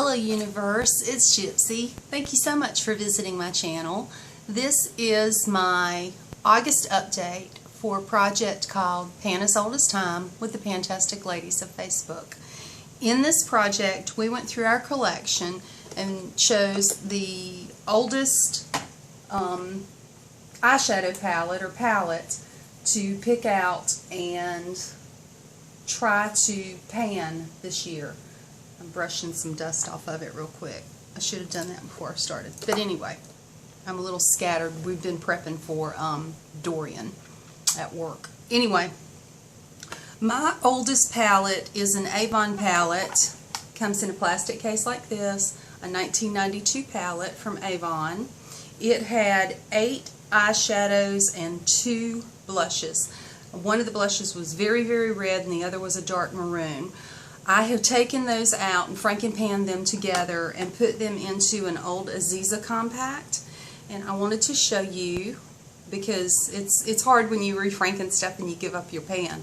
Hello universe, it's Gypsy. Thank you so much for visiting my channel. This is my August update for a project called Pan as Old as Time with the Fantastic Ladies of Facebook. In this project we went through our collection and chose the oldest eyeshadow palette or palette to pick out and try to pan this year. I'm brushing some dust off of it real quick. I should have done that before I started. But anyway, I'm a little scattered. We've been prepping for Dorian at work. Anyway, my oldest palette is an Avon palette. Comes in a plastic case like this. A 1992 palette from Avon. It had 8 eyeshadows and 2 blushes. One of the blushes was very, very red and the other was a dark maroon. I have taken those out and frankenpanned them together and put them into an old Aziza compact, and I wanted to show you because it's hard when you refranken stuff and you give up your pan.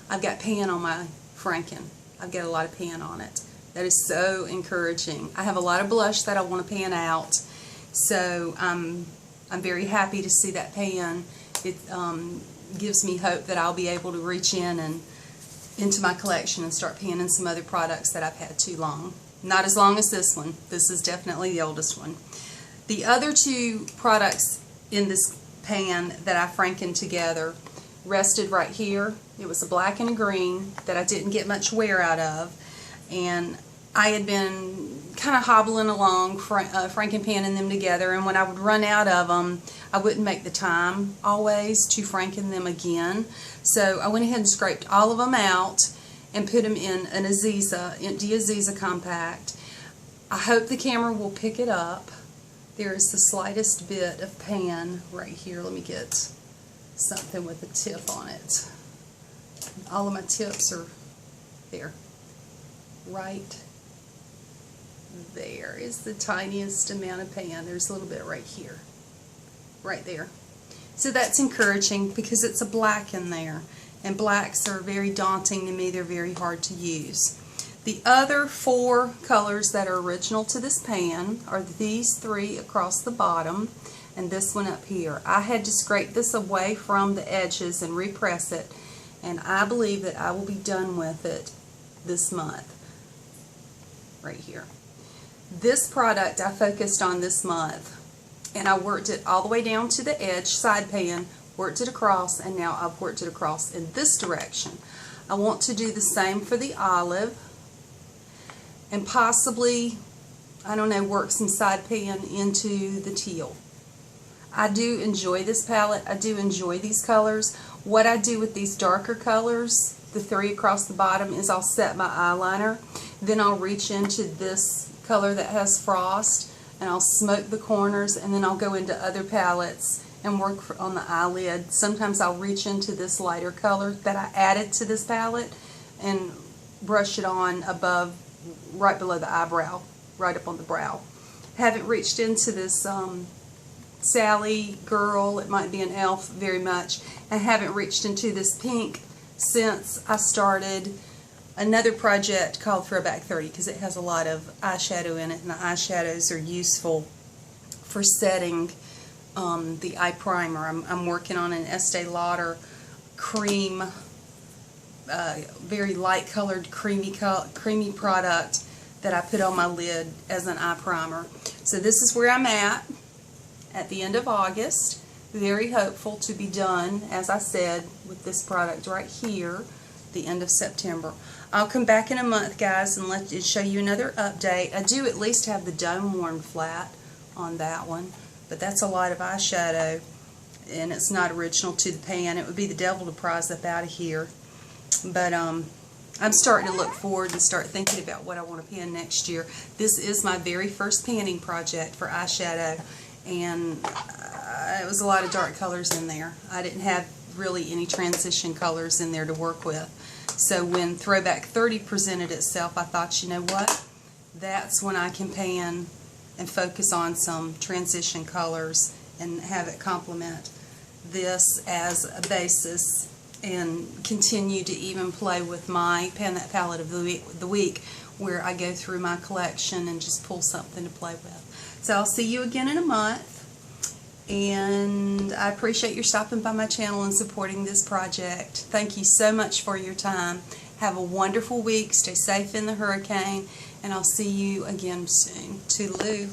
I've got pan on my franken. I've got a lot of pan on it. That is so encouraging. I have a lot of blush that I want to pan out, so I'm very happy to see that pan. It gives me hope that I'll be able to reach in and into my collection and start panning some other products that I've had too long. Not as long as this one. This is definitely the oldest one. The other 2 products in this pan that I frankened together rested right here. It was a black and a green that I didn't get much wear out of, and I had been kind of hobbling along frankenpanning them together, and when I would run out of them I wouldn't make the time always to franken them again. So I went ahead and scraped all of them out and put them in an Aziza, empty Aziza compact. I hope the camera will pick it up. There is the slightest bit of pan right here. Let me get something with a tip on it. All of my tips are there. Right there is the tiniest amount of pan. There's a little bit right here. Right there. So that's encouraging because it's a black in there, and blacks are very daunting to me. They're very hard to use. The other 4 colors that are original to this pan are these 3 across the bottom and this one up here. I had to scrape this away from the edges and repress it, and I believe that I will be done with it this month. Right here. This product I focused on this month, and I worked it all the way down to the edge, side pan, worked it across, and now I've worked it across in this direction. I want to do the same for the olive, and possibly, I don't know, work some side pan into the teal. I do enjoy this palette. I do enjoy these colors. What I do with these darker colors, the 3 across the bottom, is I'll set my eyeliner, then I'll reach into this color that has frost, and I'll smoke the corners, and then I'll go into other palettes and work on the eyelid. Sometimes I'll reach into this lighter color that I added to this palette and brush it on above, right below the eyebrow, right up on the brow. Haven't reached into this Sally girl, it might be an elf, very much. I haven't reached into this pink since I started another project called Throwback 30, because it has a lot of eyeshadow in it, and the eyeshadows are useful for setting the eye primer. I'm working on an Estee Lauder cream, very light colored creamy product that I put on my lid as an eye primer. So this is where I'm at the end of August. Very hopeful to be done, as I said, with this product right here, the end of September. I'll come back in a month, guys, and show you another update. I do at least have the dome worn flat on that one, but that's a lot of eyeshadow, and it's not original to the pan. It would be the devil to prize up out of here. But I'm starting to look forward and start thinking about what I want to pan next year. This is my very first panning project for eyeshadow, and it was a lot of dark colors in there. I didn't have really any transition colors in there to work with. So when Throwback 30 presented itself, I thought, you know what? That's when I can pan and focus on some transition colors and have it complement this as a basis and continue to even play with my Pan That Palette of the week, where I go through my collection and just pull something to play with. So I'll see you again in a month, and I appreciate your stopping by my channel and supporting this project. Thank you so much for your time. Have a wonderful week. Stay safe in the hurricane, and I'll see you again soon. Toodaloo.